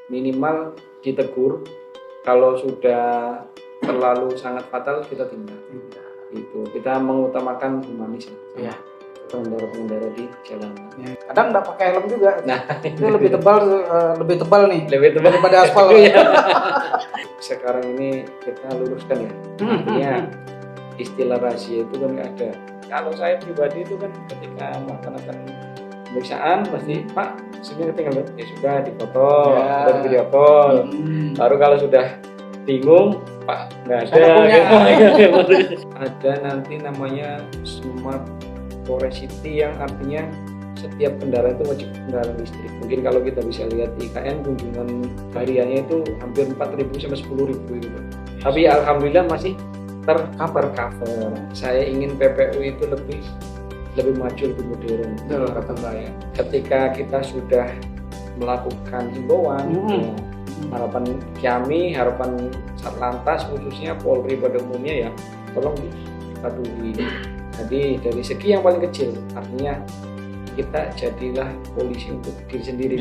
minimal ditegur. Kalau sudah terlalu sangat fatal kita tindak. Itu kita mengutamakan humanis Iya. pengendara-pengendara di jalan. Ya, kadang nggak pakai helm juga. Nah, itu lebih tebal nih lebih tebal daripada aspal. Sekarang ini kita luruskan ya. Artinya istilah razia itu kan nggak ada. Kalau saya pribadi itu kan ketika melaksanakan pemeriksaan pasti Pak SIM-nya ketinggalan, ya sudah dipoto dan video call. Baru kalau sudah bingung Pak nggak ada. Ada nanti namanya smart City yang artinya setiap kendaraan itu wajib kendaraan listrik. Mungkin kalau kita bisa lihat IKN kunjungan hariannya itu hampir 4.000 sampai 10.000 itu. Tapi alhamdulillah masih tercover. Saya ingin PPU itu lebih maju, lebih modern. Kata saya. Ketika kita sudah melakukan himbauan, harapan kami, harapan Satlantas khususnya Polri pada umumnya ya, tolong dipatuhi. Jadi dari segi yang paling kecil, artinya kita jadilah polisi untuk diri sendiri.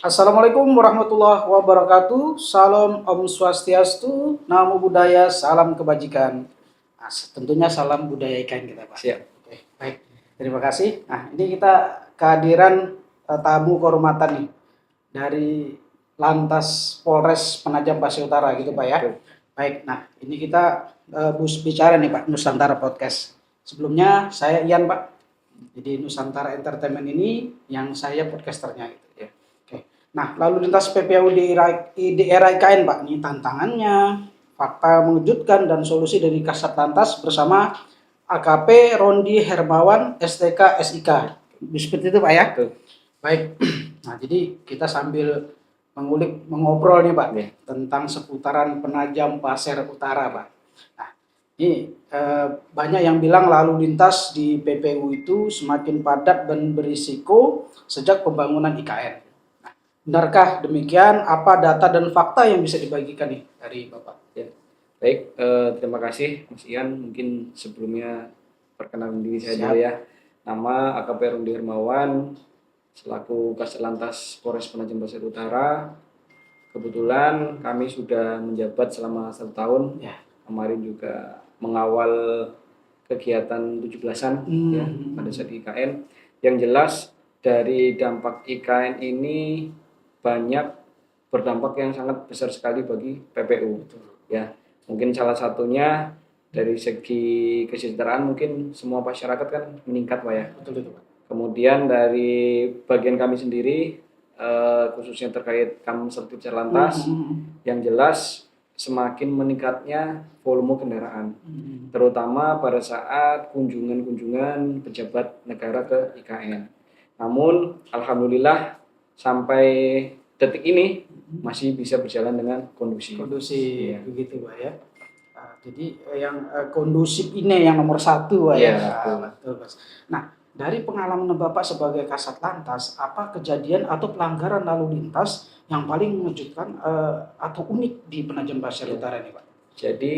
Assalamualaikum warahmatullahi wabarakatuh. Salam Om Swastiastu, Namo Buddhaya, salam kebajikan. Nah, tentunya salam budaya IKN kita, Pak. Siap. Oke, baik. Terima kasih. Nah, ini kita kehadiran tamu kehormatan nih dari Lantas Polres Penajam Pasir Utara gitu Pak ya. Betul. Baik, nah ini kita bicara nih Pak, Nusantara Podcast. Sebelumnya saya Ian Pak. Jadi Nusantara Entertainment ini yang saya podcasternya gitu ya. Oke. Nah, lalu lintas PPU di era IKN Pak, ini tantangannya, fakta mengejutkan dan solusi dari Kasat Lantas bersama AKP Rondi Hermawan STK SIK. Seperti itu Pak ya. Betul. Baik. Nah, jadi kita sambil mengobrol nih Pak tentang seputaran Penajam Pasir Utara Pak. Nah, ini banyak yang bilang lalu lintas di PPU itu semakin padat dan berisiko sejak pembangunan IKN. Nah, benarkah demikian? Apa data dan fakta yang bisa dibagikan nih dari Bapak? Ya. Baik, terima kasih Mas Ian. Mungkin sebelumnya perkenalan diri saya dulu ya. Nama AKP Rondi Hermawan, selaku Kasat Lantas Polres Penajam Pasir Utara. Kebetulan kami sudah menjabat selama 1 tahun. Kemarin juga mengawal kegiatan 17-an ya, pada saat IKN. Yang jelas dari dampak IKN ini banyak berdampak yang sangat besar sekali bagi PPU. Ya, mungkin salah satunya dari segi kesejahteraan mungkin semua masyarakat kan meningkat Pak ya. Betul. Kemudian dari bagian kami sendiri, khususnya terkait Kamsertib Satlantas, yang jelas semakin meningkatnya volume kendaraan, terutama pada saat kunjungan pejabat negara ke IKN. Namun, alhamdulillah sampai detik ini masih bisa berjalan dengan kondusif. Ya. Begitu Pak ya. Jadi yang kondusif ini yang nomor 1 Pak ya. Betul Mas. Nah, dari pengalaman Bapak sebagai Kasat Lantas, apa kejadian atau pelanggaran lalu lintas yang paling mengejutkan atau unik di Penajam Pasir Utara ini Pak? Jadi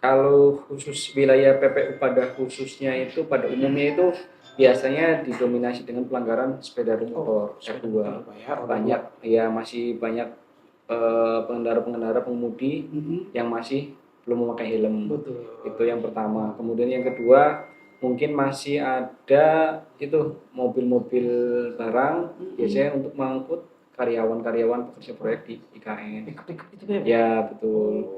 kalau khusus wilayah PPU pada khususnya itu pada umumnya itu biasanya didominasi dengan pelanggaran sepeda motor R2. Banyak ya, masih banyak pengendara pengemudi yang masih belum memakai helm. Betul. Itu yang pertama. Kemudian yang kedua, mungkin masih ada itu mobil-mobil barang biasanya untuk mengangkut karyawan pekerja proyek di IKN. Ya, betul.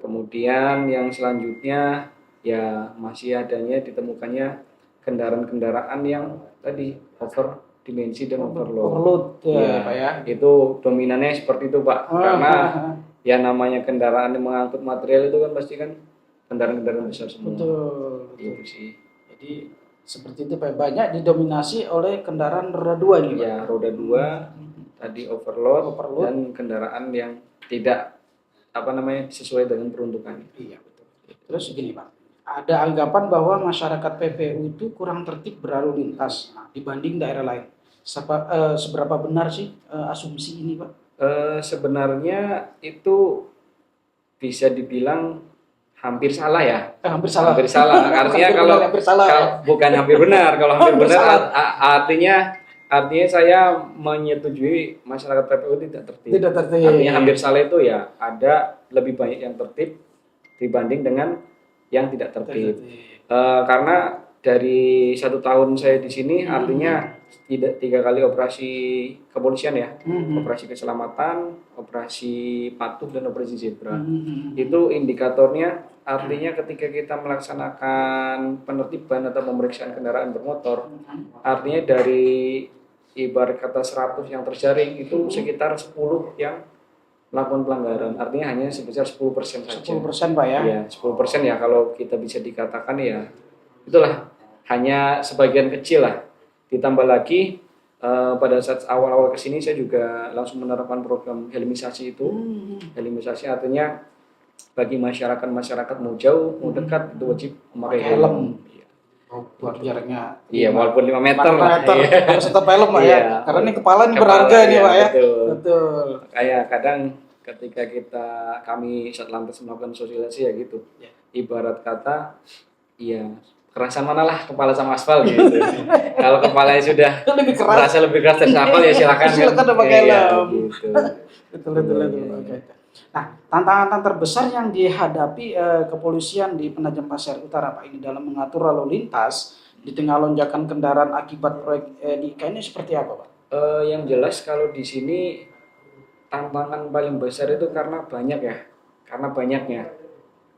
Kemudian yang selanjutnya ya masih adanya ditemukannya kendaraan-kendaraan yang tadi over dimensi dan overload ya, Pak ya. Itu dominannya seperti itu Pak. Karena ya namanya kendaraan yang mengangkut material itu kan pasti kan kendaraan-kendaraan besar semua. Betul. Itu sih. Jadi seperti itu Pak, banyak didominasi oleh kendaraan roda 2 nih Pak. Ya, roda 2 tadi overload dan kendaraan yang tidak sesuai dengan peruntukannya. Iya, betul. Terus gini Pak, ada anggapan bahwa masyarakat PPU itu kurang tertib berlalu lintas dibanding daerah lain. Seberapa benar sih asumsi ini Pak? Sebenarnya itu bisa dibilang hampir salah ya. Hampir salah. Hampir salah. Artinya kalau hampir salah. bukan hampir benar. Kalau hampir Hampir benar salah. artinya saya menyetujui masyarakat PPU tidak tertib. Tidak tertib. Artinya hampir salah itu ya ada lebih banyak yang tertib dibanding dengan yang tidak tertib. Karena dari 1 tahun saya di sini artinya tidak 3 kali operasi kepolisian ya, operasi keselamatan, operasi patuh dan operasi zebra. Itu indikatornya artinya ketika kita melaksanakan penertiban atau pemeriksaan kendaraan bermotor, artinya dari ibarat kata 100 yang terjaring itu sekitar 10 yang melakukan pelanggaran, artinya hanya sebesar 10% saja. 10% Pak ya? Iya, 10% ya kalau kita bisa dikatakan ya, itulah hanya sebagian kecil lah. Ditambah lagi pada saat awal-awal kesini saya juga langsung menerapkan program helmisasi itu. Helmisasi artinya bagi masyarakat mau jauh, mau dekat itu wajib memakai helm. Buat jaraknya. Iya, walaupun 5 meter lah. Harus tetap helm Pak ya. Karena ini kepala ini berharga nih Pak ya. Betul. Kayak kadang ketika kami Satlantas melakukan sosialisasi ya gitu. Ibarat kata ya kerasan mana lah kepala sama aspal gitu. Kalau kepalanya sudah merasa lebih keras dari aspal ya silakan pakai helm. Gitu. Betul. Oke. Nah, tantangan terbesar yang dihadapi kepolisian di Penajam Pasir Utara Pak ini dalam mengatur lalu lintas di tengah lonjakan kendaraan akibat proyek di IKN ini seperti apa Pak? Yang jelas kalau di sini tantangan paling besar itu karena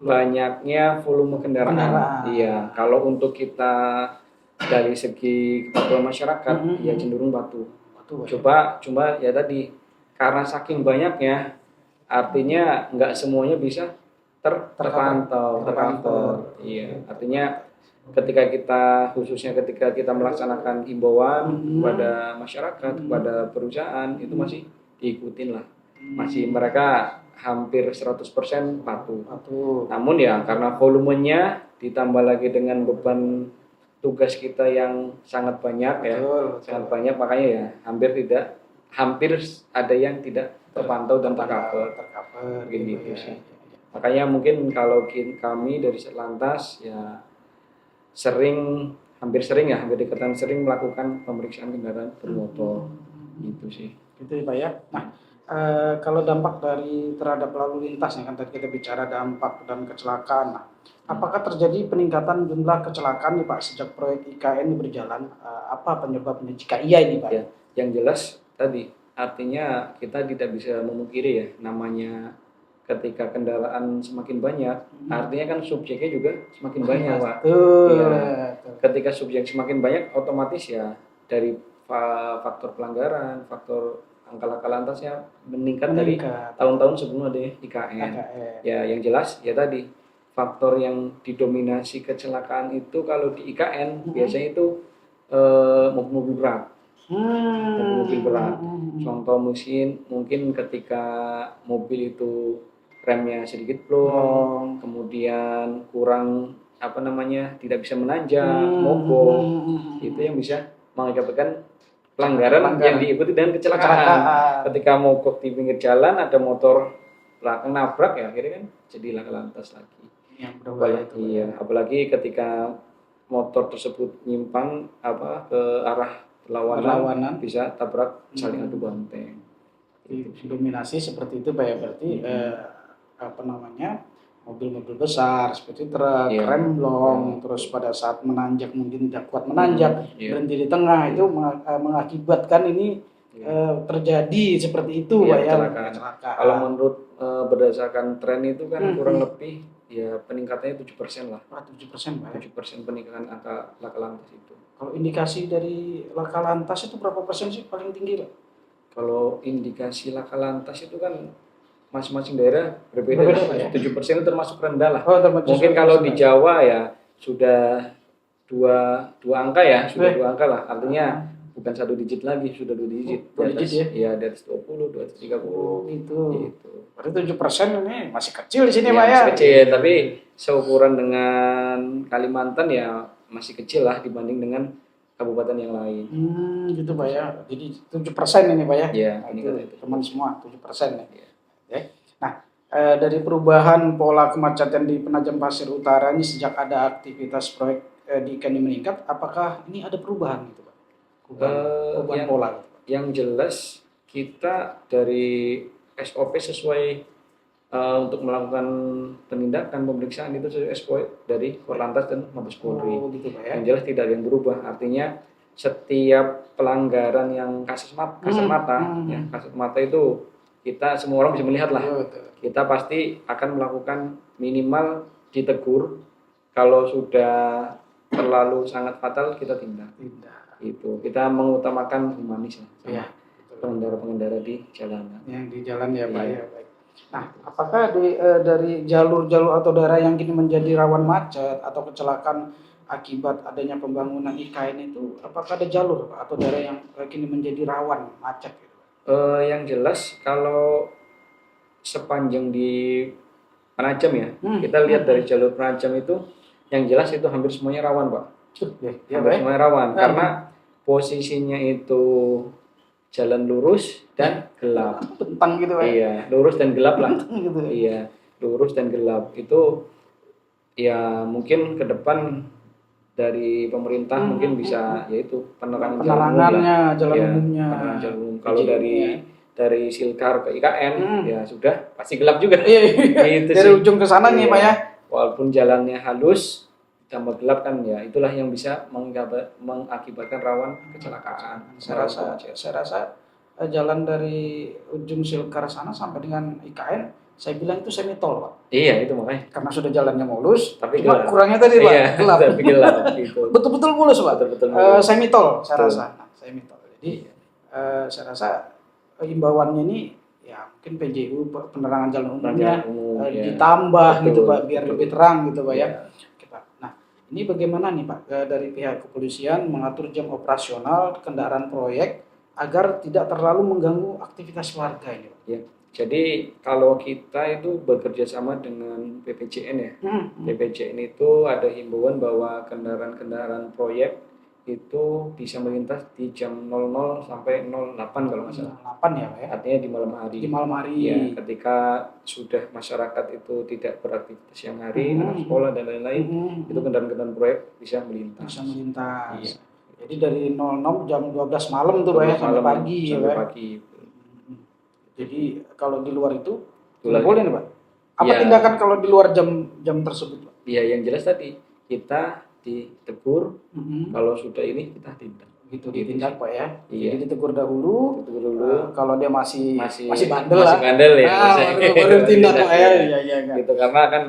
banyaknya volume kendaraan. Iya, kalau untuk kita dari segi kepatuhan masyarakat ya cenderung batu. Cuma ya tadi karena saking banyaknya artinya nggak semuanya bisa terpantau. Iya, artinya khususnya ketika kita melaksanakan himbauan kepada masyarakat, kepada perusahaan itu masih diikutin lah. Masih mereka hampir 100% patuh. Namun ya karena volumenya ditambah lagi dengan beban tugas kita yang sangat banyak sangat banyak, makanya ya hampir ada yang tidak terpantau dan tercover gitu sih. Makanya mungkin kalau kami dari Satlantas ya hampir sering melakukan pemeriksaan kendaraan bermotor gitu sih. Gitu ya Pak ya. Nah, kalau dampak terhadap lalu lintas yang kan tadi kita bicara dampak dan kecelakaan. Nah, apakah terjadi peningkatan jumlah kecelakaan nih Pak sejak proyek IKN ini berjalan? Apa penyebabnya jika iya ini Pak? Ya, yang jelas tadi artinya kita tidak bisa memungkiri ya, namanya ketika kendaraan semakin banyak, artinya kan subjeknya juga semakin banyak Pak. Ya, ketika subjek semakin banyak, otomatis ya dari faktor pelanggaran, faktor angka laka lantasnya meningkat dari tahun-tahun sebelum ada IKN. Ya, yang jelas ya tadi faktor yang didominasi kecelakaan itu kalau di IKN biasanya itu mobil berat. Mobil berat. Contoh mungkin ketika mobil itu remnya sedikit blong, kemudian kurang tidak bisa menanjak, mogok, itu yang bisa mengakibatkan pelanggaran yang diikuti dengan kecelakaan. Ketika mogok di pinggir jalan ada motor belakang nabrak ya akhirnya kan jadi laka lantas lagi. Apalagi ketika motor tersebut nyimpang ke arah berlawanan bisa tabrak saling adu banteng. Dominasi seperti itu Pak ya, berarti mobil-mobil besar seperti truk, rem blong, terus pada saat menanjak mungkin tidak kuat menanjak, berhenti di tengah, itu mengakibatkan ini terjadi seperti itu Pak ya. Kalau menurut berdasarkan tren itu kan kurang lebih ya peningkatannya 7% lah. 7% Pak. 7% peningkatan angka laka lantas itu. Kalau indikasi dari laka lantas itu berapa persen sih paling tinggi Pak? Kalau indikasi laka lantas itu kan masing-masing daerah berbeda ya. 7% itu termasuk rendah lah. Mungkin kalau di Jawa ya sudah dua angka ya, dua angka lah. Artinya bukan 1 digit lagi, sudah 2 digit. Ya, di atas 20, di atas 30 gitu. Berarti 7% ini masih kecil di sini Pak ya. Masih kecil, tapi seukuran dengan Kalimantan ya masih kecil lah dibanding dengan kabupaten yang lain. Gitu Pak ya. Jadi 7% ini Pak ya. Iya, teman semua 7% ya. Nah, dari perubahan pola kemacetan di Penajam Pasir Utara ini sejak ada aktivitas proyek di ikan ini meningkat, apakah ini ada perubahan gitu Pak? Perubahan yang pola. yang jelas kita dari SOP sesuai untuk melakukan penindakan pemeriksaan itu sesuai SOP dari Korlantas dan Mabes Polri. Oh, gitu Pak ya. Yang jelas tidak ada yang berubah. Artinya setiap pelanggaran yang kasat mata, ya, kasat mata itu kita semua orang bisa melihat lah. Betul. Kita pasti akan melakukan minimal ditegur. Kalau sudah terlalu sangat fatal kita tindak. Itu kita mengutamakan humanis lah. Iya. Pengendara-pengendara di jalanan. Yang di jalan ya Pak Iya. ya. Baik. Nah, apakah dari jalur-jalur atau daerah yang kini menjadi rawan macet atau kecelakaan akibat adanya pembangunan IKN itu, apakah ada jalur Pak, atau daerah yang kini menjadi rawan macet gitu? Yang jelas kalau sepanjang di Penajam ya, kita lihat dari jalur Penajam itu, yang jelas itu hampir semuanya rawan Pak. Ya, Hampir Pak. semuanya rawan karena posisinya itu jalan lurus dan gelap. Bentang gitu Pak. Iya, lurus dan gelap lah. Gitu. Iya, lurus dan gelap itu ya mungkin ke depan dari pemerintah mungkin bisa yaitu penerangan Penerangannya, jalan Iya, umumnya. penerangan jalan umum. Kalau Jadi, dari Silkar ke IKN ya sudah pasti gelap juga. Iya. Itu Dari sih. ujung ke sana nih Iya. Pak ya. Walaupun jalannya halus tambah gelap kan ya itulah yang bisa mengakibatkan rawan kecelakaan. Saya rasa jalan dari ujung Silkar sana sampai dengan IKN, saya bilang itu semi tol Pak. Iya itu makanya. Karena sudah jalannya mulus, Tapi cuma gelap. kurangnya tadi Pak, Iya, gelap. tapi gelap gitu. Betul-betul mulus Pak. Betul-betul mulus. Semi tol saya Betul. rasa. Nah, semi tol. Jadi saya rasa himbauannya ini ya mungkin PJU penerangan jalan umumnya Jalan umum, ya. ditambah Betul, gitu Pak biar betul. lebih terang gitu Pak ya. Iya. Oke, Pak. Nah, ini bagaimana nih Pak dari pihak kepolisian mengatur jam operasional kendaraan proyek agar tidak terlalu mengganggu aktivitas warga ini Pak? Ya. Jadi kalau kita itu bekerja sama dengan BPJN ya. BPJN itu ada himbauan bahwa kendaraan-kendaraan proyek itu bisa melintas di jam 00 sampai 08 kalau nggak salah. 8 ya Pak ya. Artinya di malam hari. Di malam hari. Ya, ketika sudah masyarakat itu tidak beraktivitas siang hari, anak sekolah dan lain-lain, itu kendaraan-kendaraan proyek bisa melintas. Bisa melintas. Iya. Jadi dari 00 jam 12 malam tuh Pak ya sampai pagi ya sampai Pak. pagi. Jadi kalau di luar itu Luar. boleh nih Pak? Apa Ya. tindakan kalau di luar jam tersebut Pak? Iya, yang jelas tadi kita ditegur, kalau sudah ini kita tindak. Gitu ditindak Pak ya. Iya. Jadi ditegur dahulu. Ditegur dulu. Kalau dia masih Masih bandel lah. Masih bandel ya. Nah, baru tindak Pak ya. Iya. Gitu karena kan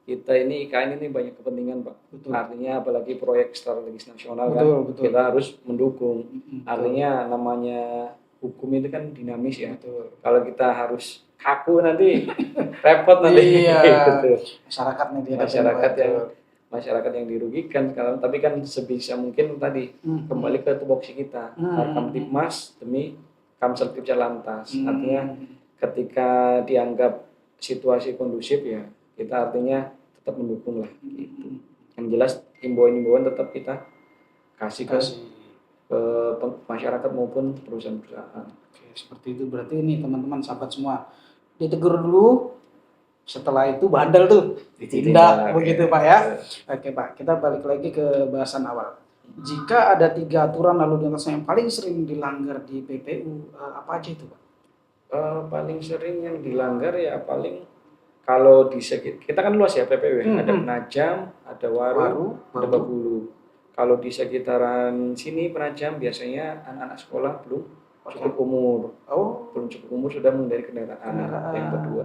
kita ini IKN ini banyak kepentingan Pak. Betul. Artinya apalagi proyek strategis nasional Betul. kan kita harus mendukung. Artinya namanya hukum itu kan dinamis ya. Betul. Kalau kita harus kaku nanti repot nanti. Iya. Gitu. Masyarakat nih dia Masyarakat yang dirugikan sekarang, tapi kan sebisa mungkin tadi kembali ke tupoksi kita, Kamtibmas demi Kamsertib Lantas. Artinya ketika dianggap situasi kondusif ya kita artinya tetap mendukung lah. Gitu. Yang jelas himbauan-himbauan tetap kita kasih ke masyarakat maupun perusahaan-perusahaan. Oke, seperti itu berarti ini teman-teman sahabat semua ditegur dulu. Setelah itu bandel tuh ditindak begitu Pak ya. Oke Pak, kita balik lagi ke bahasan awal. Jika ada 3 aturan lalu lintas yang paling sering dilanggar di PPU, apa aja itu Pak? Paling sering yang dilanggar ya paling kalau di kita kan luas ya PPU ya. Ada Penajam, ada Waru, ada Babulu. Kalau di sekitaran sini Penajam biasanya anak-anak sekolah belum cukup umur. Belum cukup umur sudah mengendarai kendaraan.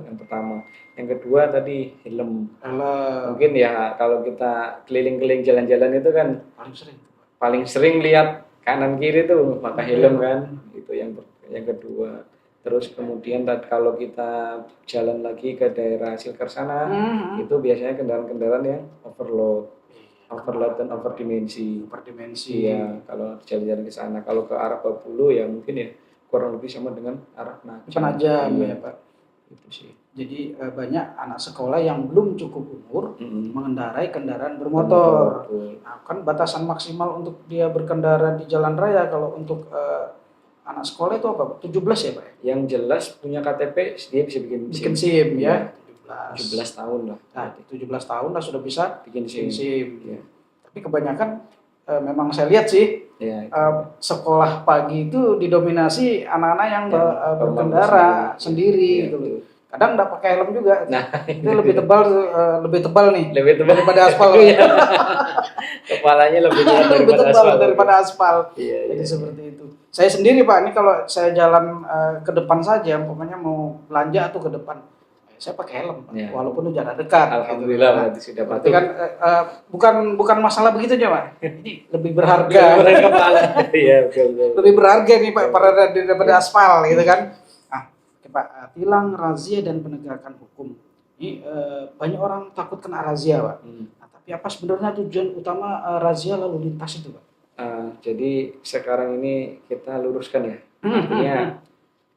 Yang pertama. Yang kedua tadi helm. Mungkin ya kalau kita keliling-keliling jalan-jalan itu kan paling sering lihat kanan kiri tuh pakai helm kan. Itu yang kedua. Terus kemudian kalau kita jalan lagi ke daerah Silkar sana, itu biasanya kendaraan-kendaraan yang overload dan overdimensi. Iya, kalau jalan-jalan ke sana. Kalau ke arah Babulu ya mungkin ya kurang lebih sama dengan arah Penajam ya Pak. Itu sih. Jadi banyak anak sekolah yang belum cukup umur mengendarai kendaraan bermotor. Nah, kan batasan maksimal untuk dia berkendara di jalan raya kalau untuk anak sekolah itu apa? 17 ya Pak? Yang jelas punya KTP dia bisa bikin Bikin SIM ya. 17 tahun lah. Nah, 17 tahun lah sudah bisa bikin bikin SIM. SIM. Ya. Tapi kebanyakan memang saya lihat sih Ya, sekolah pagi itu didominasi anak-anak yang berkendara ya, sendiri gitu loh. Kadang nggak pakai helm juga. Nah, itu lebih tebal nih. Lebih tebal daripada aspal. Kepalanya lebih tebal lebih daripada tebal aspal. daripada aspal. Iya, Jadi iya. seperti itu. Saya sendiri Pak, ini kalau saya jalan ke depan saja, umpamanya mau belanja atau ke depan, saya pakai helm, Pak. Ya. Walaupun jarak dekat. Alhamdulillah gitu. berarti sudah Berarti patuh. kan bukan masalah begitu aja Pak. Ini lebih berharga. Lebih kepala. Iya, betul. Lebih berharga nih Pak daripada aspal gitu kan. Nah, oke, Pak, tilang, razia dan penegakan hukum. Ini banyak orang takut kena razia Pak. Nah, tapi apa sebenarnya tujuan utama razia lalu lintas itu Pak? Jadi sekarang ini kita luruskan ya. Artinya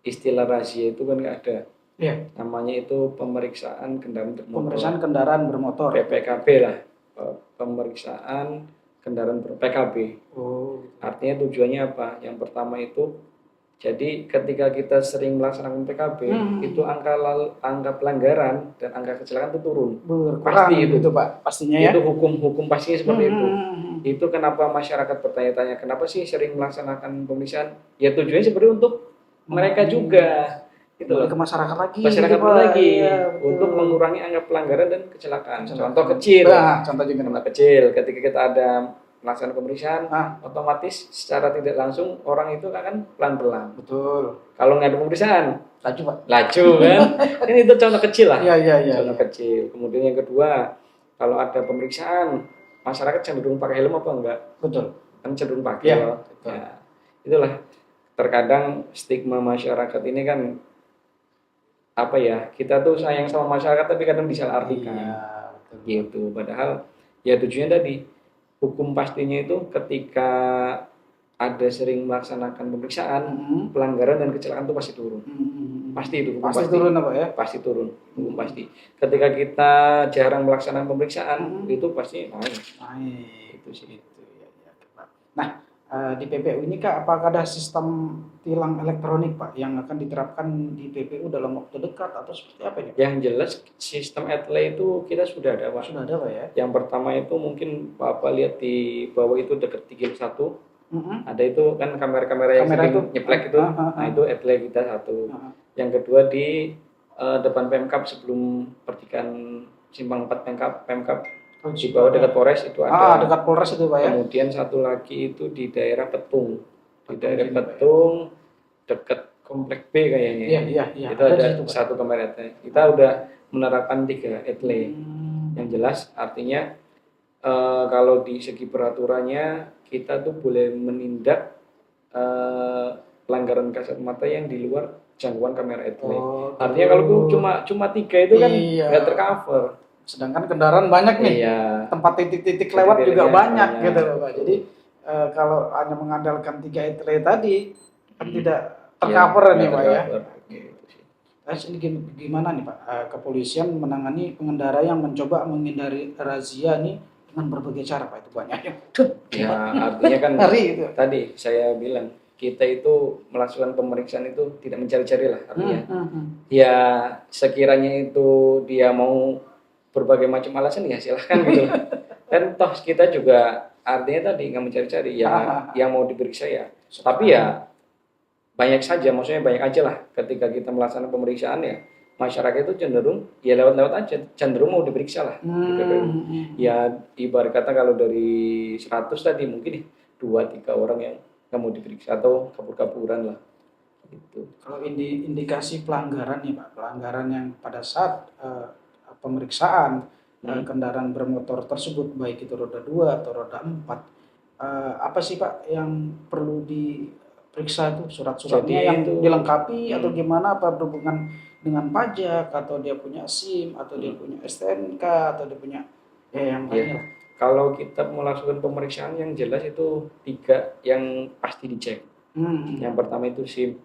istilah razia itu kan nggak ada. Iya. Namanya itu pemeriksaan kendaraan bermotor. Pemeriksaan kendaraan bermotor. PPKB lah. Pemeriksaan kendaraan PKB. Oh. Artinya tujuannya apa? Yang pertama itu, jadi ketika kita sering melaksanakan PKB, itu angka pelanggaran dan angka kecelakaan itu turun. Pasti itu Pak, pastinya ya. Itu hukum pastinya seperti itu. Itu kenapa masyarakat bertanya-tanya, kenapa sih sering melaksanakan pemeriksaan? Ya tujuannya sebenarnya untuk mereka juga. Gitu loh. Ke masyarakat lagi. Masyarakat gitu, lagi ya, untuk mengurangi angka pelanggaran dan kecelakaan. Contoh kecil. Nah, contoh juga Contoh kecil, ketika kita ada melaksanakan pemeriksaan, otomatis secara tidak langsung orang itu akan pelan-pelan. Betul. Kalau nggak ada pemeriksaan, laju Pak. Laju kan? Ini itu contoh kecil lah. Iya. Contoh kecil. Kemudian yang kedua, kalau ada pemeriksaan, masyarakat cenderung pakai helm apa enggak? Betul. Kan cenderung pakai. Ya, ya. Itulah. Terkadang stigma masyarakat ini kan apa ya? Kita tuh sayang sama masyarakat tapi kadang disalahartikan. Iya, betul. Gitu. Padahal ya tujuannya tadi hukum pastinya itu ketika ada sering melaksanakan pemeriksaan, pelanggaran dan kecelakaan itu pasti turun. Pasti itu hukum pasti turun apa ya? Pasti turun, hukum pasti. Ketika kita jarang melaksanakan pemeriksaan, itu pasti naik. Itu sih itu ya. Nah, di PPU ini Kak, apakah ada sistem tilang elektronik Pak yang akan diterapkan di PPU dalam waktu dekat atau seperti apa ini? Yang jelas sistem etle itu kita sudah ada Pak. Sudah ada Pak ya. Yang pertama itu mungkin Bapak lihat di bawah itu dekat 31. Ada itu kan kamera-kamera yang itu nyeplek itu. Nah, itu etle kita satu. Yang kedua di depan Pemkab sebelum pertigaan Simpang 4 Pemkab. Di bawah dekat Polres itu ada. Dekat Polres itu Pak ya. Kemudian satu lagi itu di daerah Petung. Di daerah Petung dekat Komplek B kayaknya. Iya. Itu ada satu kamera etle. Kita udah menerapkan 3 etle. Yang jelas artinya kalau di segi peraturannya kita tuh boleh menindak pelanggaran kasat mata yang di luar jangkauan kamera etle. Artinya kalau cuma 3 itu kan nggak tercover. Sedangkan kendaraan banyak nih, tempat titik-titik lewat juga banyak gitu loh Pak. Jadi kalau hanya mengandalkan 3 etle tadi kan tidak tercover nih Pak ya. Terus ini gimana nih Pak, kepolisian menangani pengendara yang mencoba menghindari razia nih dengan berbagai cara Pak, itu banyaknya. Ya artinya kan itu. Tadi saya bilang kita itu melakukan pemeriksaan itu tidak mencari-cari lah artinya. Ya sekiranya itu dia mau berbagai macam alasan ya silahkan gitu. Dan toh kita juga artinya tadi nggak mencari-cari ya yang mau diperiksa ya. Tapi ya banyak saja, maksudnya banyak aja lah ketika kita melaksanakan pemeriksaan ya masyarakat itu cenderung ya lewat-lewat aja, cenderung mau diperiksa lah. Ya ibarat kata kalau dari 100 tadi mungkin 2-3 orang yang nggak mau diperiksa atau kabur-kaburan lah. Gitu. Kalau indikasi pelanggaran nih Pak, pelanggaran yang pada saat pemeriksaan kendaraan bermotor tersebut baik itu roda 2 atau roda 4, apa sih Pak yang perlu diperiksa itu, surat-suratnya yang dilengkapi atau gimana, apa berhubungan dengan pajak atau dia punya SIM atau dia punya STNK atau dia punya yang lainnya. Kalau kita melakukan pemeriksaan yang jelas itu 3 yang pasti dicek. Yang pertama itu SIM,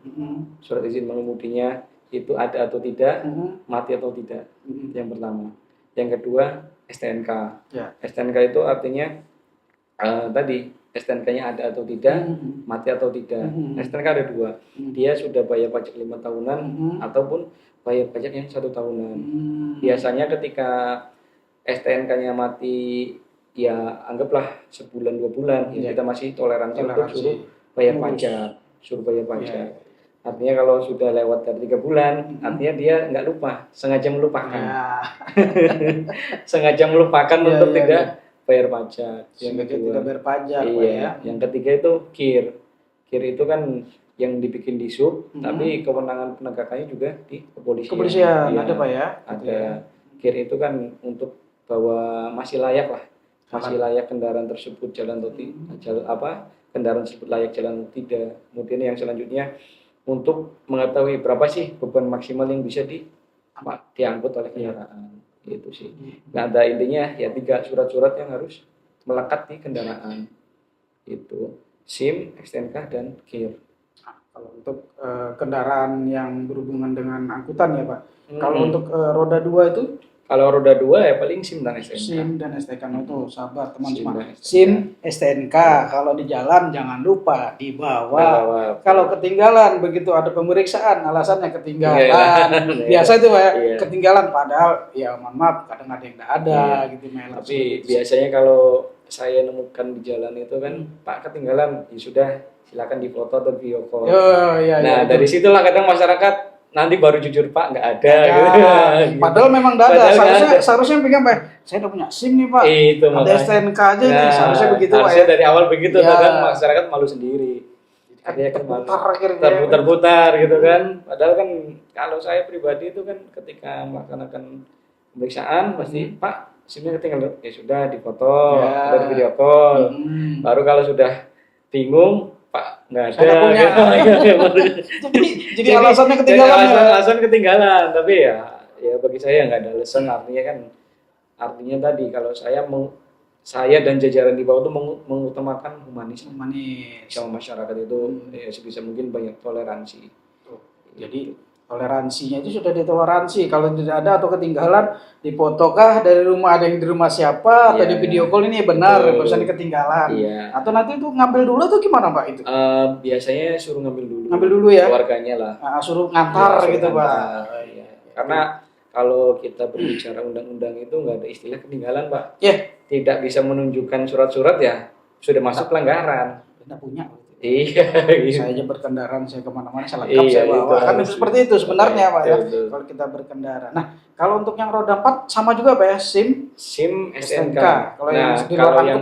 surat izin mengemudinya itu ada atau tidak, mati atau tidak. Yang pertama. Yang kedua STNK. STNK itu artinya tadi STNK-nya ada atau tidak, Hmm. mati atau tidak. Hmm. STNK ada dua, dia sudah bayar pajak 5 tahunan ataupun bayar pajak yang 1 tahunan. Biasanya ketika STNK-nya mati, ya anggaplah sebulan 2 bulan, ya kita masih toleransi untuk suruh bayar pajak, Artinya kalau sudah lewat dari 3 bulan, artinya dia nggak lupa, sengaja melupakan, sengaja melupakan untuk tidak bayar pajak. Yang kedua, tidak bayar pajak. Yang ketiga itu KIR. KIR itu kan yang dibikin di sub, tapi kewenangan penegakannya juga di kepolisian. Ada Pak ya? Ada. KIR itu kan untuk bahwa masih layak lah, masih layak kendaraan tersebut jalan atau tidak, kendaraan tersebut layak jalan atau tidak. Kemudian yang selanjutnya untuk mengetahui berapa sih beban maksimal yang bisa diangkut oleh kendaraan. Itu sih. Nah, ada intinya ya 3 surat-surat yang harus melekat di kendaraan. Itu SIM, STNK, dan KIR. Kalau untuk kendaraan yang berhubungan dengan angkutan ya Pak. Kalau untuk roda 2 itu? Kalau roda 2 ya paling SIM dan STNK. SIM dan STNK itu sahabat teman SIM semua. dan STNK. SIM, STNK. Kalau di jalan jangan lupa dibawa. Kalau ketinggalan begitu ada pemeriksaan alasannya ketinggalan. Biasa itu Pak ya, ketinggalan padahal ya mohon maaf kadang ada yang tidak ada gitu. Tapi biasanya kalau saya nemukan di jalan itu kan Pak ketinggalan, ya sudah silakan difoto atau video call. Nah dari situlah kadang masyarakat nanti baru jujur Pak nggak ada. Gitu. Padahal memang nggak ada. Seharusnya pegang Pak. Saya udah punya SIM nih Pak. Itu ada STNK aja nih. Seharusnya begitu Pak. Harusnya dari awal begitu, kan masyarakat malu sendiri. Artinya kan terputar gitu kan. Padahal kan kalau saya pribadi itu kan ketika melaksanakan pemeriksaan pasti Pak SIM-nya ketinggalan, ya sudah difoto, ada video call. Baru kalau sudah bingung Pak nggak ada. Jadi alasannya ketinggalan. Alasan ketinggalan, tapi ya bagi saya nggak ada alasan. Artinya tadi kalau saya dan jajaran di bawah itu mengutamakan humanis sama masyarakat itu ya sebisa mungkin banyak toleransi. Jadi toleransinya itu sudah ditoleransi. Kalau tidak ada atau ketinggalan, dipotokah dari rumah, ada yang di rumah siapa atau di video call ini benar, barusan ketinggalan. Atau nanti itu ngambil dulu tuh gimana Pak itu? Biasanya suruh ngambil dulu. Ngambil dulu ya. Keluarganya lah. Suruh ngantar gitu Pak. Karena kalau kita berbicara undang-undang itu nggak ada istilah ketinggalan Pak. Tidak bisa menunjukkan surat-surat ya sudah masuk pelanggaran. Tidak punya. Iya. Saya aja berkendaraan, saya kemana-mana saya lengkap, saya bawa. Kan seperti itu sebenarnya Pak ya. Kalau kita berkendara. Nah, kalau untuk yang roda 4 sama juga Pak ya, SIM, STNK. Kalau yang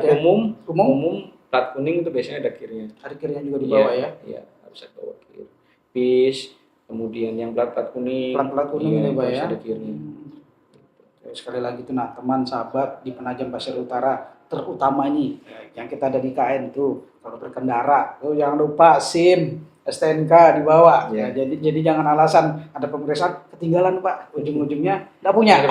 umum plat kuning itu biasanya ada KIR-nya. Ada KIR-nya juga di bawah ya. Iya, harus ada bawa KIR. Bis, kemudian yang plat kuning. Plat kuning ini Pak ya. Ada KIR-nya. Sekali lagi tuh teman sahabat di Penajam Pasir Utara, terutama ini yang kita ada di KN tuh kalau berkendara tuh jangan lupa SIM, STNK dibawa. Jadi jangan alasan ada pemeriksaan ketinggalan Pak, ujung-ujungnya nggak punya.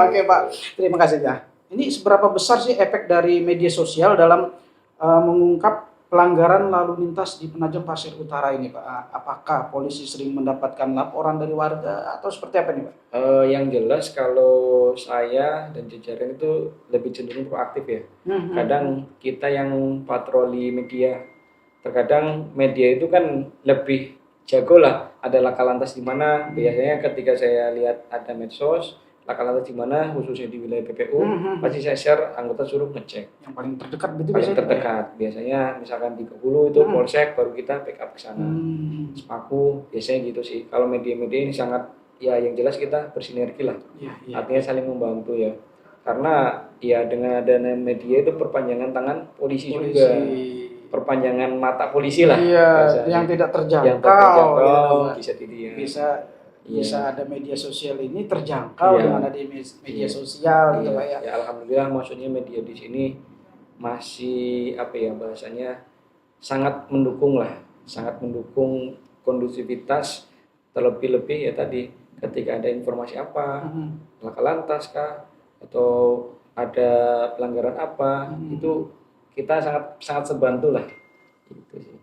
Oke Pak, terima kasih ya. Ini seberapa besar sih efek dari media sosial dalam mengungkap pelanggaran lalu lintas di Penajam Pasir Utara ini Pak? Apakah polisi sering mendapatkan laporan dari warga atau seperti apa nih Pak? Yang jelas kalau saya dan jajaran itu lebih cenderung proaktif ya. Kadang kita yang patroli media, terkadang media itu kan lebih jago lah. Ada laka lantas di mana, biasanya ketika saya lihat ada medsos, laka lantas di mana khususnya di wilayah PPU, pasti saya share, anggota suruh ngecek. Yang paling terdekat betul biasanya misalkan di Hulu itu Polsek, baru kita backup ke sana. Sepaku biasanya gitu sih. Kalau media-media ini sangat ya yang jelas kita bersinergi lah. Artinya saling membantu ya. Karena ya dengan adanya media itu perpanjangan tangan polisi juga. Perpanjangan mata polisi lah. Yang tidak terjangkau. Bisa ada media sosial ini terjangkau dengan ada media sosial gitu Pak ya. Ya alhamdulillah, maksudnya media di sini masih bahasanya sangat mendukung kondusivitas, terlebih-lebih ya tadi ketika ada informasi apa, laka lantas kah atau ada pelanggaran apa, itu kita sangat sebantu lah. Gitu sih.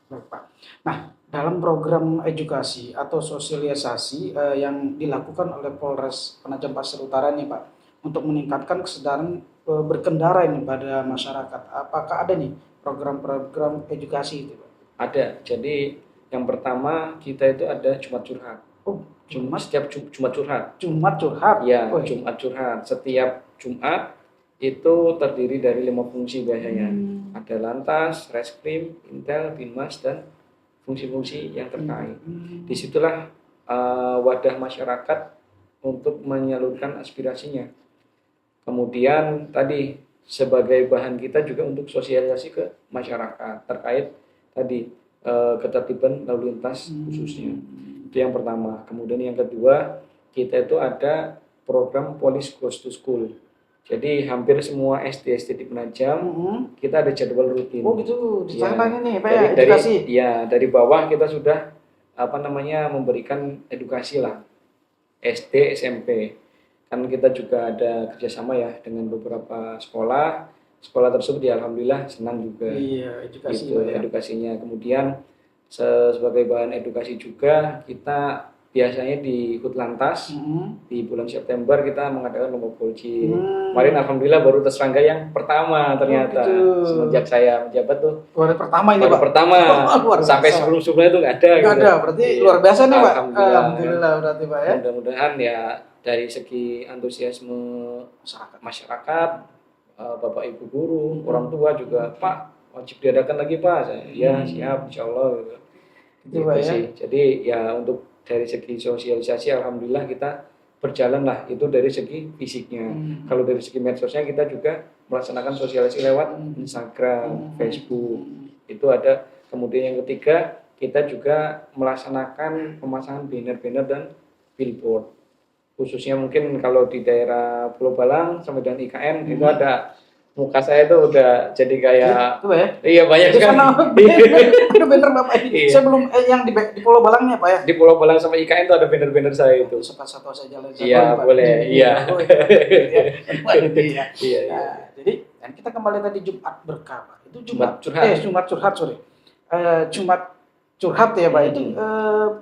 Baik Pak. Nah, dalam program edukasi atau sosialisasi yang dilakukan oleh Polres Penajam Pasir Utara nih Pak, untuk meningkatkan kesadaran berkendara ini pada masyarakat? Apakah ada nih program-program edukasi itu, Pak? Ada. Jadi yang pertama kita itu ada Jumat curhat. Oh, Setiap Jumat curhat. Jumat curhat. Ya, Wih. Jumat curhat. Setiap Jumat itu terdiri dari 5 fungsi biasanya. Ada Lantas, Reskrim, Intel, Binmas, dan fungsi-fungsi yang terkait. Disitulah wadah masyarakat untuk menyalurkan aspirasinya. Kemudian tadi sebagai bahan kita juga untuk sosialisasi ke masyarakat terkait tadi ketertiban lalu lintas khususnya. Itu yang pertama. Kemudian yang kedua, kita itu ada program Police Goes to School. Jadi hampir semua SD di Penajam kita ada jadwal rutin. Oh gitu, di sana ini Pak ya, dari, edukasi. Dari bawah kita sudah memberikan edukasi lah. SD, SMP. Kan kita juga ada kerjasama ya dengan beberapa sekolah. Sekolah tersebut ya alhamdulillah senang juga. Iya, edukasi gitu, ya. edukasinya. Kemudian sebagai bahan edukasi juga kita biasanya di Hutlantas di bulan September kita mengadakan lomba polci. Kemarin alhamdulillah baru tersangka yang pertama ternyata. gitu. Semenjak saya menjabat tuh. Baru pertama ini, Baru Pak. pertama. Luar biasa. Sampai sebelum-sebelumnya itu nggak ada. Nggak ada, berarti luar biasa nih, Pak. Alhamdulillah berarti Pak ya. Mudah-mudahan ya dari segi antusiasme masyarakat, Bapak Ibu guru, orang tua juga, Pak wajib diadakan lagi Pak. Ya siap, insya Allah. Gitu, Pak ya. Sih. Jadi ya untuk dari segi sosialisasi alhamdulillah kita berjalan lah itu dari segi fisiknya. Kalau dari segi medsosnya kita juga melaksanakan sosialisasi lewat Instagram, Facebook. Itu ada. Kemudian yang ketiga kita juga melaksanakan pemasangan banner-banner dan billboard. Khususnya mungkin kalau di daerah Pulau Balang sampai dengan IKN itu ada muka saya itu udah jadi kayak itu ya. Iya banyak Di kan. sana ada banner Bapak ini. Iya. Saya belum yang di Pulau Balangnya Pak ya. Di Pulau Balang sama IKN itu ada banner-banner saya itu. Satu saya jalan. Iya, boleh. Iya. Iya. Iya. Nah, jadi kan kita kembali tadi Jumat berkah Pak. Itu Jumat curhat. Jumat curhat sorry. Jumat curhat ya Pak. Itu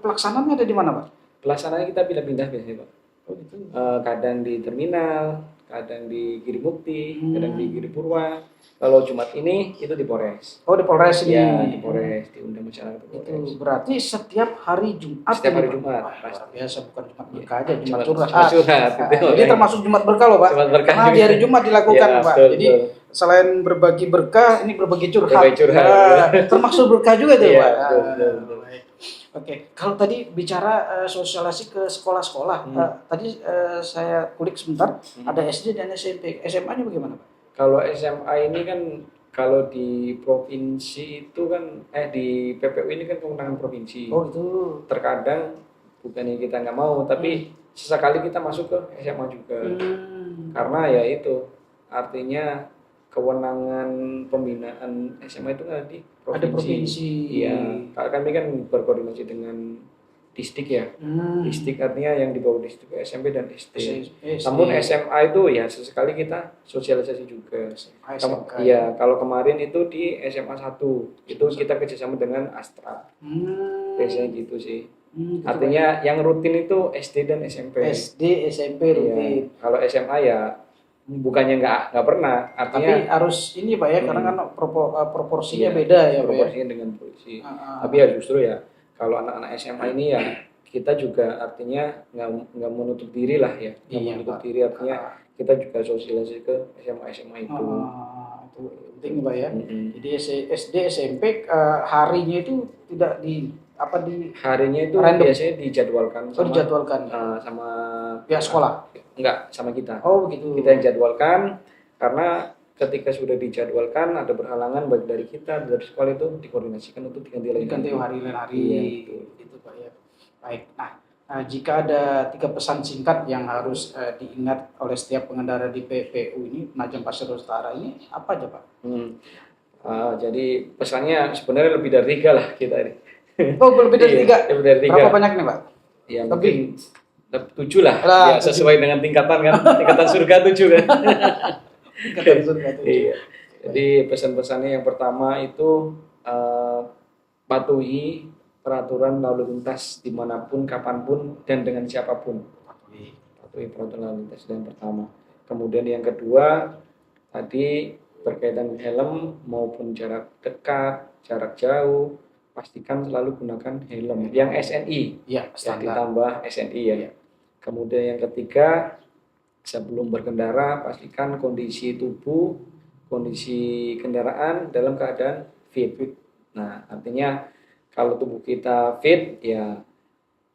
pelaksanaannya ada di mana Pak? Pelaksanaannya kita pindah-pindah biasanya Pak. Oh gitu. Kadang di terminal, kadang di Giri Mukti, kadang di Giri Purwa. Kalau Jumat ini itu di Polres. Oh di Polres ini. Ya, di Polres, diundang masyarakat ke Polres. Itu berarti setiap hari Jumat. Setiap hari ini, Pak? Jumat. Wah, luar Pasti. biasa bukan Jumat berkah aja, Jumat Jumat curhat. curhat. Jadi termasuk Jumat berkah loh Pak. Jumat berkah Karena di juga. hari Jumat dilakukan Ya, Pak. betul, Jadi betul. selain berbagi berkah, ini berbagi curhat. Berbagi curhat. Termasuk berkah juga tuh Iya, Pak. betul, betul, betul. Baik. Oke, kalau tadi bicara sosialisasi ke sekolah-sekolah, tadi saya kulik sebentar, ada SD dan SMP. SMA-nya bagaimana Pak? Kalau SMA ini kan kalau di provinsi itu kan di PPU ini kan kewenangan provinsi. Oh itu. Terkadang bukannya kita nggak mau, tapi sesekali kita masuk ke SMA juga. Karena ya itu artinya kewenangan pembinaan SMA itu kan di provinsi. Ada provinsi. Iya, kami kan berkoordinasi dengan distrik ya. Distrik artinya yang di bawah distrik SMP dan SD. Namun SMA itu ya sesekali kita sosialisasi juga. Iya, kalau kemarin itu di SMA 1 itu kita kerjasama dengan Astra. Biasanya gitu sih. Artinya yang rutin itu SD dan SMP. SD, SMP rutin. Iya. Kalau SMA ya bukannya nggak pernah. Artinya tapi harus ini Pak ya, karena kan proporsinya beda ya Pak ya. Proporsinya dengan polisi. Tapi ya justru ya kalau anak-anak SMA ini ya kita juga artinya nggak menutup diri lah ya. Nggak menutup diri artinya kita juga sosialisasi ke SMA itu. Itu penting Pak ya. Jadi SD, SMP harinya itu tidak di harinya itu random. biasanya dijadwalkan sama pihak sekolah. Enggak, sama kita. Oh begitu. Kita yang jadwalkan karena ketika sudah dijadwalkan ada berhalangan baik dari kita dari sekolah itu dikoordinasikan untuk diganti hari lain hari. Iya, gitu Pak ya. Baik. Nah, jika ada 3 pesan singkat yang harus diingat oleh setiap pengendara di PPU ini, Penajam Pasir Utara ini, apa aja Pak? Jadi pesannya sebenarnya lebih dari 3 lah kita ini. Oh lebih dari 3? Lebih dari 3. Berapa banyak nih Pak? Ya mungkin 7 lah. Ya, sesuai dengan tingkatan kan. Tingkatan surga 7 kan. Tingkatan surga 7. Iya. Jadi pesan-pesannya yang pertama itu patuhi peraturan lalu lintas dimanapun, kapanpun, dan dengan siapapun. Patuhi peraturan lalu lintas yang pertama. Kemudian yang kedua, tadi berkaitan helm maupun jarak dekat, jarak jauh, pastikan selalu gunakan helm yang SNI, Ya, ya standar. ditambah SNI ya. Iya. Kemudian yang ketiga, sebelum berkendara pastikan kondisi tubuh, kondisi kendaraan dalam keadaan fit. Nah, artinya kalau tubuh kita fit, ya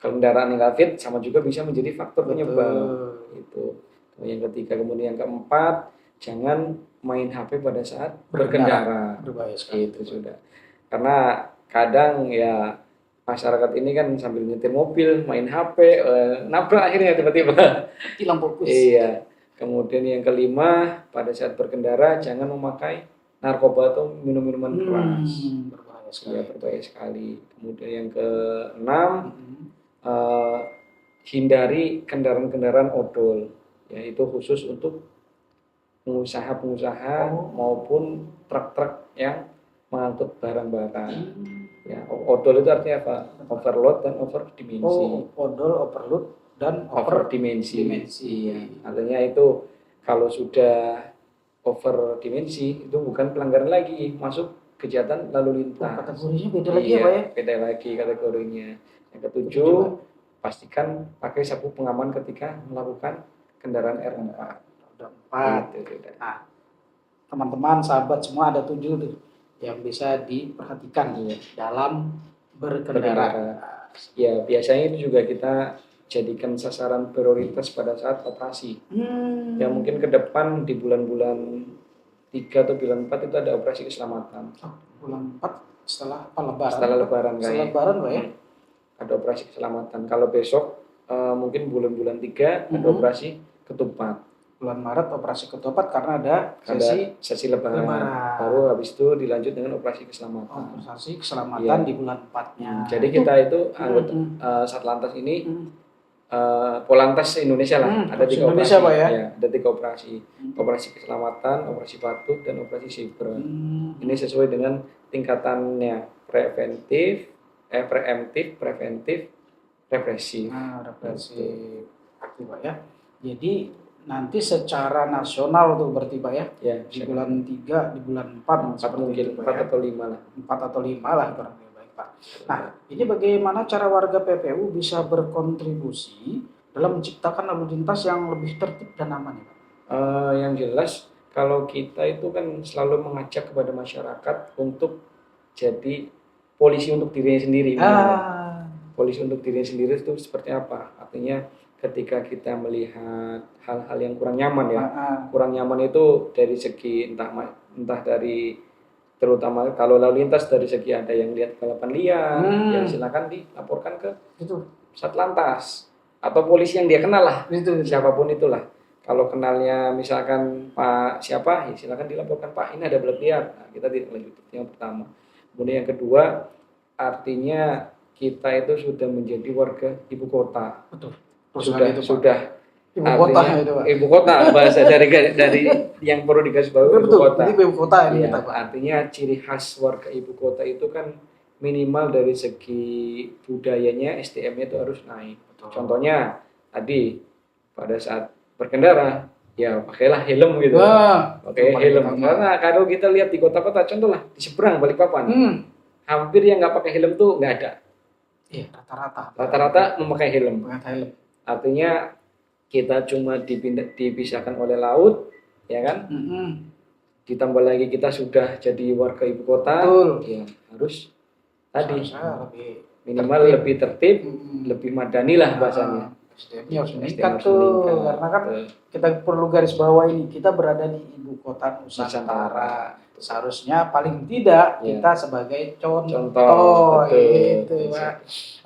kendaraan yang nggak fit sama juga bisa menjadi faktor penyebab. Itu. Yang ketiga, kemudian yang keempat, jangan main HP pada saat berkendara. Berbahaya sekali. Itu sudah. Karena kadang ya masyarakat ini kan sambil nyetir mobil, main HP, nabrak akhirnya tiba-tiba. Hilang fokus. Iya. Kemudian yang kelima, pada saat berkendara jangan memakai narkoba atau minum-minuman keras. Berbahaya sekali. Iya, berbahaya sekali. Kemudian yang keenam, hindari kendaraan-kendaraan odol, yaitu khusus untuk pengusaha-pengusaha maupun truk-truk yang mengangkut barang-barang. Ya, odol itu artinya apa? Overload dan over dimensi. Odol, overload dan Over dimensi. dimensi. Iya. Artinya itu kalau sudah over dimensi itu bukan pelanggaran lagi, masuk kejahatan lalu lintas. Kategorinya beda lagi ya, Pak ya? Beda lagi kategorinya. Yang ketujuh, pastikan pakai sabuk pengaman ketika melakukan kendaraan R4. Roda 4. Nah, teman-teman, sahabat semua ada 7 tuh yang bisa diperhatikan dalam berkendara. Ya, biasanya itu juga kita jadikan sasaran prioritas pada saat operasi. Ya mungkin ke depan di bulan-bulan 3 atau bulan 4 itu ada operasi keselamatan. Bulan 4 setelah apa, Lebaran? Setelah Lebaran kayak. Setelah Lebaran, Pak ya? Ada operasi keselamatan. Kalau besok mungkin bulan-bulan 3 ada operasi ketupat. Bulan Maret operasi ketupat karena ada sesi lebaran. Baru habis itu dilanjut dengan operasi keselamatan. Operasi keselamatan di bulan 4-nya. Jadi kita itu anggota Satlantas ini Polantas Indonesia lah, ada 3 Indonesia, operasi. Pak ya? Ya, ada 3 operasi. Operasi keselamatan, operasi patuh, dan operasi siber. Ini sesuai dengan tingkatannya preventif, represif. Represif. Pak ya. Jadi nanti secara nasional tuh berarti Pak ya? Di bulan 3, di bulan 4 mungkin 4 atau 5 lah. 4 atau 5 lah kurang lebih baik Pak. Nah, ini bagaimana cara warga PPU bisa berkontribusi dalam menciptakan lalu lintas yang lebih tertib dan aman ya Pak? Yang jelas kalau kita itu kan selalu mengajak kepada masyarakat untuk jadi polisi untuk dirinya sendiri. Polisi untuk dirinya sendiri itu seperti apa? Artinya ketika kita melihat hal-hal yang kurang nyaman ya, kurang nyaman itu dari segi entah dari, terutama kalau lalu lintas dari segi ada yang lihat balapan liar, yang silakan dilaporkan ke Satlantas atau polisi yang dia kenal lah, siapapun itulah. Kalau kenalnya misalkan Pak siapa, ya silakan dilaporkan Pak ini ada balap liar. Nah, kita tidak lanjut. Yang pertama. Kemudian yang kedua, artinya kita itu sudah menjadi warga ibu kota. Sudah ibu kota itu Pak. Ibu kota bahasa dari yang perlu digarisbawahi ibu kota. Ini ibu kota ini kita Pak. Artinya ciri khas warga ibu kota itu kan minimal dari segi budayanya, SDM-nya itu harus naik. Contohnya tadi pada saat berkendara ya pakailah helm gitu. Pakai helm. Karena kalau kita lihat di kota-kota, contohlah di seberang Balikpapan, hampir yang nggak pakai helm tuh nggak ada. Iya, rata-rata memakai helm. Artinya kita cuma dipisahkan oleh laut, ya kan? Ditambah lagi kita sudah jadi warga ibu kota, ya harus tadi minimal lebih tertib, lebih madani lah bahasanya. SDM-nya harus meningkat tuh, karena kan kita perlu garis bawah ini, kita berada di ibu kota Nusantara. Seharusnya paling tidak kita sebagai contoh itu Pak.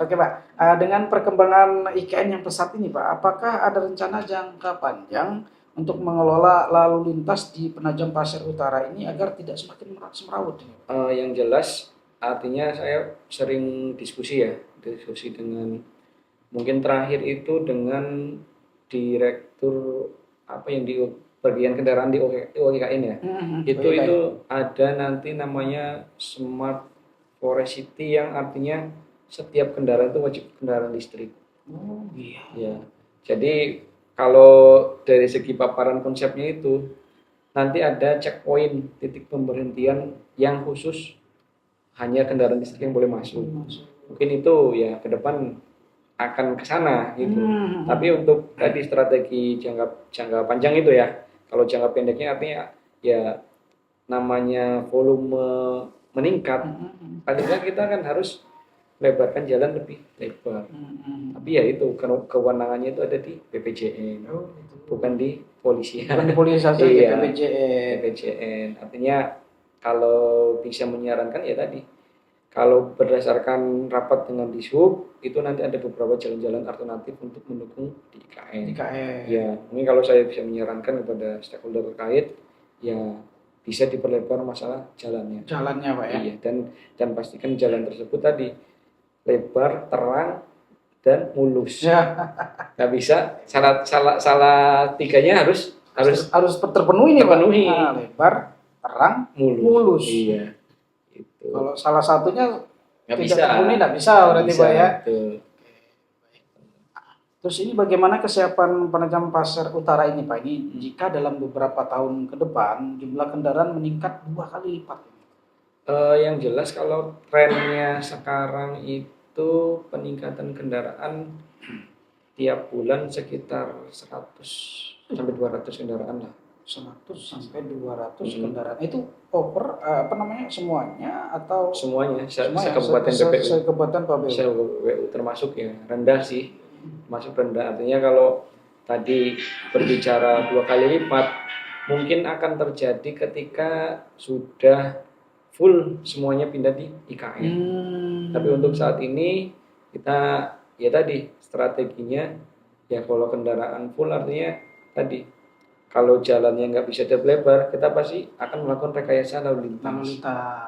Oke Pak, dengan perkembangan IKN yang pesat ini Pak, apakah ada rencana jangka panjang untuk mengelola lalu lintas di Penajam Pasir Utara ini agar tidak semakin semrawut ini? Yang jelas artinya saya sering diskusi dengan mungkin terakhir itu dengan direktur apa yang di bagian kendaraan di OKKN ya. Itu ada nanti namanya Smart Forest City yang artinya setiap kendaraan itu wajib kendaraan listrik. Ya. Jadi kalau dari segi paparan konsepnya itu nanti ada checkpoint titik pemberhentian yang khusus hanya kendaraan listrik yang boleh masuk. Mungkin itu ya ke depan akan ke sana gitu. Tapi untuk tadi strategi jangka panjang itu ya. Kalau jangka pendeknya artinya ya namanya volume meningkat, paling nggak kita kan harus lebarkan jalan lebih lebar. Tapi ya itu kewenangannya itu ada di BPJN, bukan di polisi. Bukan di polisi saja, di Iya, BPJN. BPJN. Artinya kalau bisa menyarankan ya tadi, kalau berdasarkan rapat dengan Dishub, itu nanti ada beberapa jalan-jalan alternatif untuk mendukung di IKN. Ya, mungkin kalau saya bisa menyarankan kepada stakeholder terkait, ya bisa diperlebar masalah jalannya. Jalannya Pak ya. Iya, dan pastikan jalan tersebut tadi lebar, terang, dan mulus. Ya. Nggak bisa salah tiganya harus terpenuhi nih Pak. terpenuhi. Nah, lebar, terang, mulus. Iya. Itu. Kalau salah satunya nggak tidak bisa. terpenuhi, nggak bisa berarti Pak ya. Betul. Terus ini bagaimana kesiapan Penajam Pasir Utara ini Pak? Ini jika dalam beberapa tahun ke depan jumlah kendaraan meningkat 2 kali lipat. Yang jelas kalau trennya sekarang itu peningkatan kendaraan tiap bulan sekitar 100 sampai 200 kendaraan lah. 100 sampai 200 kendaraan. Itu over semuanya atau Semuanya, sekabupaten PPU. Sekabupaten PPU. PPU termasuk ya, rendah sih. Masuk rendah. Artinya kalau tadi berbicara 2 kali lipat, mungkin akan terjadi ketika sudah full semuanya pindah di IKN. Tapi untuk saat ini kita ya tadi strateginya ya kalau kendaraan full artinya tadi kalau jalannya nggak bisa lebar kita pasti akan melakukan rekayasa lalu lintas.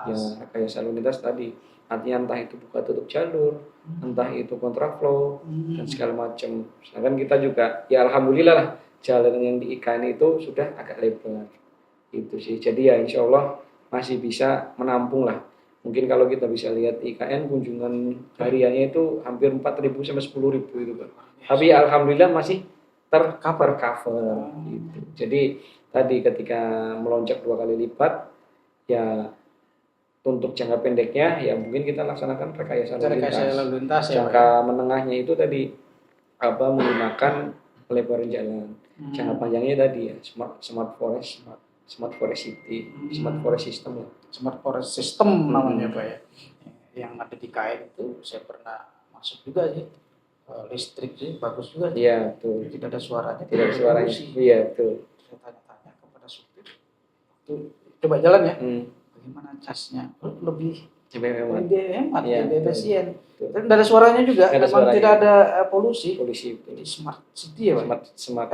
Ya rekayasa lalu lintas tadi artinya entah itu buka tutup jalur, entah itu kontraflow dan segala macam. Sedangkan kita juga ya alhamdulillah lah jalan yang di IKN itu sudah agak lebar. Itu sih. Jadi ya insya Allah masih bisa menampung lah. Mungkin kalau kita bisa lihat IKN kunjungan hariannya itu hampir 4.000 sampai 10.000 itu Pak. Tapi alhamdulillah masih tercover gitu. Jadi tadi ketika melonjak 2 kali lipat ya untuk jangka pendeknya ya mungkin kita laksanakan rekayasa lalu lintas. Jangka menengahnya itu tadi menggunakan pelebaran jalan. Jangka panjangnya tadi ya smart forest city, smart forest system lah. Smart forest system namanya Pak ya. Yang ada di KN itu saya pernah masuk juga sih. Listrik sih bagus juga. Iya, betul. Tidak ada suaranya. Tidak ada suaranya. Iya, betul. Saya tanya-tanya kepada supir. Itu coba jalan ya. Bagaimana casnya? Lebih hemat, lebih efisien. Dan tidak ada suaranya juga. Memang tidak ada polusi. Jadi smart city ya Pak. Smart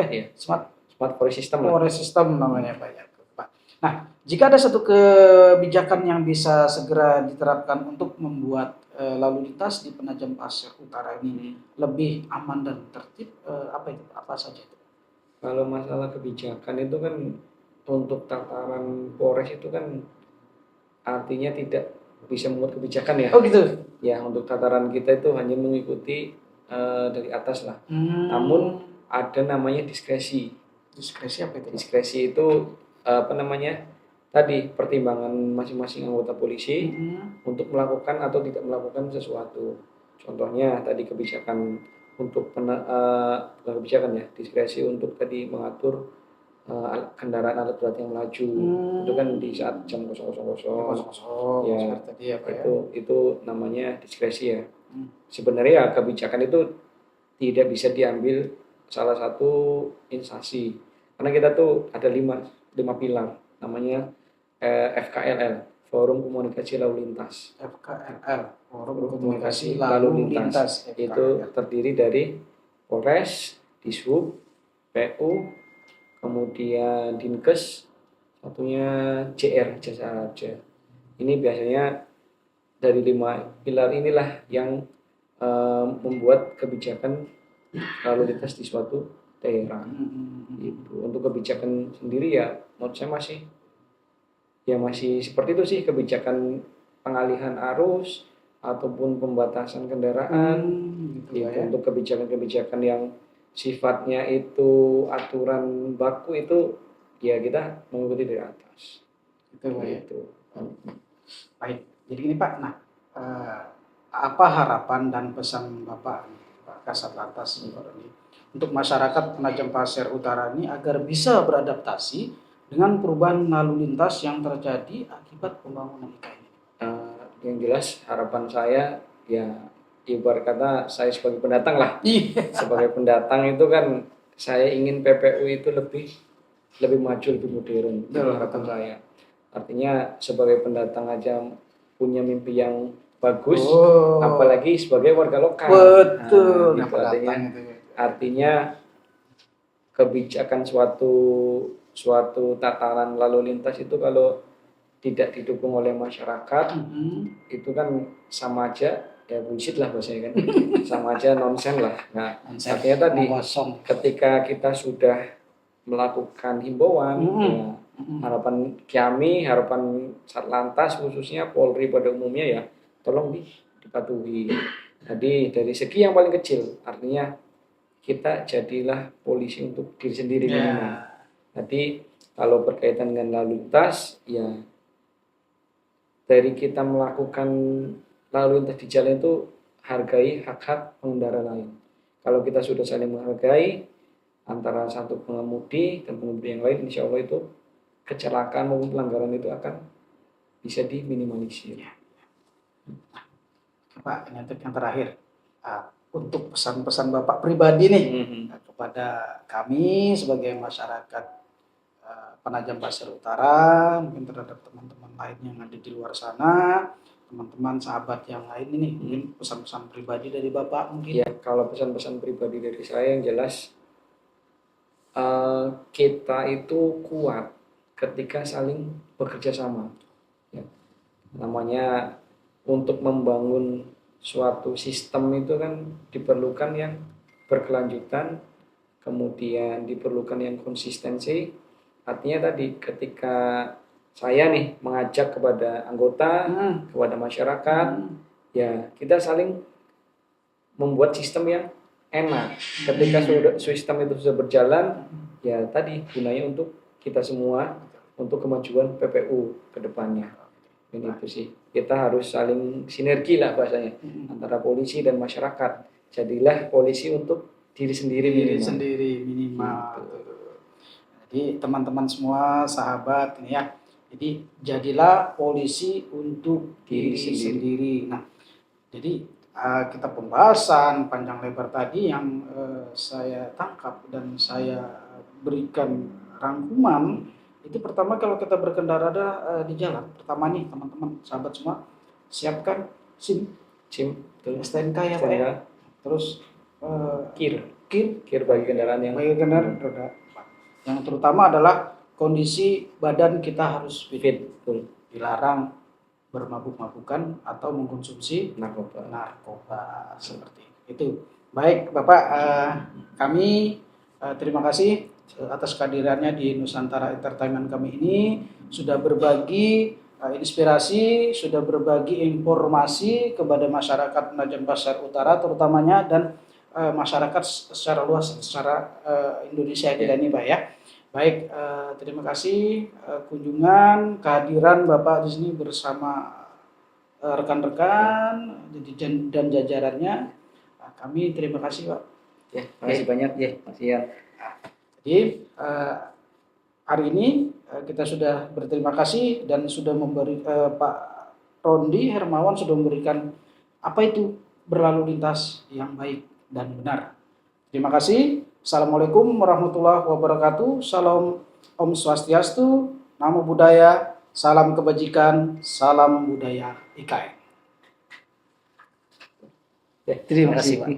forest system. Forest system namanya Pak ya. Nah, jika ada satu kebijakan yang bisa segera diterapkan untuk membuat lalu lintas di Penajam Pasir Utara ini lebih aman dan tertib, apa saja itu? Kalau masalah kebijakan itu kan untuk tataran Polres itu kan artinya tidak bisa membuat kebijakan ya. Oh gitu. Ya untuk tataran kita itu hanya mengikuti dari atas lah. Namun ada namanya diskresi. Diskresi apa itu? Diskresi itu tadi pertimbangan masing-masing anggota polisi untuk melakukan atau tidak melakukan sesuatu. Contohnya tadi kebijakan untuk bukan kebijakan ya, diskresi untuk tadi mengatur kendaraan alat berat yang melaju. Itu kan di saat jam 00.00 ya, tadi ya, itu namanya diskresi ya. Sebenarnya kebijakan itu tidak bisa diambil salah satu instansi karena kita tuh ada 5 pilar namanya FKLL, Forum Komunikasi Lalu Lintas. FKLL, Forum Komunikasi Lalu Lintas. Itu terdiri dari Polres, Dishub, PU, kemudian Dinkes, satunya JR, Jasa Raja. Ini biasanya dari 5 pilar inilah yang membuat kebijakan lalu lintas di suatu daerah. Itu untuk kebijakan sendiri ya menurut saya masih seperti itu sih, kebijakan pengalihan arus ataupun pembatasan kendaraan gitu ya. Untuk kebijakan-kebijakan yang sifatnya itu aturan baku itu ya kita mengikuti dari atas. Itu Pak ya. Itu. Baik. Jadi gini Pak, nah apa harapan dan pesan Bapak Pak Kasat Lantas ini untuk masyarakat Penajam Pasir Utara ini agar bisa beradaptasi dengan perubahan lalu lintas yang terjadi akibat pembangunan IKN ini? Yang jelas harapan saya ya ibarat kata saya sebagai pendatang lah. Iya. Sebagai pendatang itu kan saya ingin PPU itu lebih maju, lebih modern. Itu harapan saya. Artinya sebagai pendatang aja punya mimpi yang bagus, apalagi sebagai warga lokal. Betul. Nah, itu artinya kebijakan suatu tatanan lalu lintas itu kalau tidak didukung oleh masyarakat, itu kan sama aja ya bullshit lah bahasanya kan. Sama aja nonsen lah. Nah, artinya tadi ketika kita sudah melakukan himbauan, ya, harapan kami, harapan Satlantas khususnya Polri pada umumnya ya tolong dipatuhi. Jadi dari segi yang paling kecil, artinya kita jadilah polisi untuk diri sendiri minimal. Jadi kalau berkaitan dengan lalu lintas, ya dari kita melakukan lalu lintas di jalan itu hargai hak-hak pengendara lain. Kalau kita sudah saling menghargai antara satu pengemudi dan pengemudi yang lain, insya Allah itu kecelakaan maupun pelanggaran itu akan bisa diminimalisir. Pak, ini untuk yang terakhir, untuk pesan-pesan Bapak pribadi nih kepada kami sebagai masyarakat Penajam Pasir Utara, mungkin terhadap teman-teman lain yang ada di luar sana, teman-teman sahabat yang lain ini, mungkin pesan-pesan pribadi dari Bapak mungkin. Ya, kalau pesan-pesan pribadi dari saya yang jelas kita itu kuat ketika saling bekerja sama. Ya. Namanya untuk membangun suatu sistem itu kan diperlukan yang berkelanjutan, kemudian diperlukan yang konsistensi. Artinya tadi ketika saya nih mengajak kepada anggota, kepada masyarakat, ya kita saling membuat sistem yang enak. Ketika sistem itu sudah berjalan, ya tadi gunanya untuk kita semua, untuk kemajuan PPU ke depannya. Ini itu sih. Kita harus saling sinergi lah bahasanya antara polisi dan masyarakat. Jadilah polisi untuk diri sendiri minimal. Jadi teman-teman semua sahabat ini ya. Jadi jadilah polisi untuk diri sendiri. Nah, jadi kita pembahasan panjang lebar tadi yang saya tangkap dan saya berikan rangkuman itu pertama kalau kita berkendara di jalan, pertama nih teman-teman sahabat semua siapkan SIM STNK ya Pak ya. Terus kir bagi kendaraan yang roda. Yang terutama adalah kondisi badan kita harus fit. Dilarang bermabuk-mabukan atau mengkonsumsi narkoba seperti itu. Baik Bapak, kami terima kasih atas kehadirannya di Nusantara Entertainment kami ini, sudah berbagi inspirasi, sudah berbagi informasi kepada masyarakat Penajam Pasir Utara terutamanya dan masyarakat secara luas, secara Indonesia ini Pak ya. Baik, terima kasih kunjungan kehadiran Bapak di sini bersama rekan-rekan dan jajarannya. Kami terima kasih Pak. Ya, terima kasih banyak ya, Mas Ian. Jadi hari ini kita sudah berterima kasih dan sudah memberi Pak Rondi Hermawan sudah memberikan apa itu berlalu lintas yang baik dan benar. Terima kasih. Assalamualaikum warahmatullahi wabarakatuh. Salam Om Swastiastu, Namo Buddhaya, salam kebajikan, salam budaya IKN. Terima kasih Pak.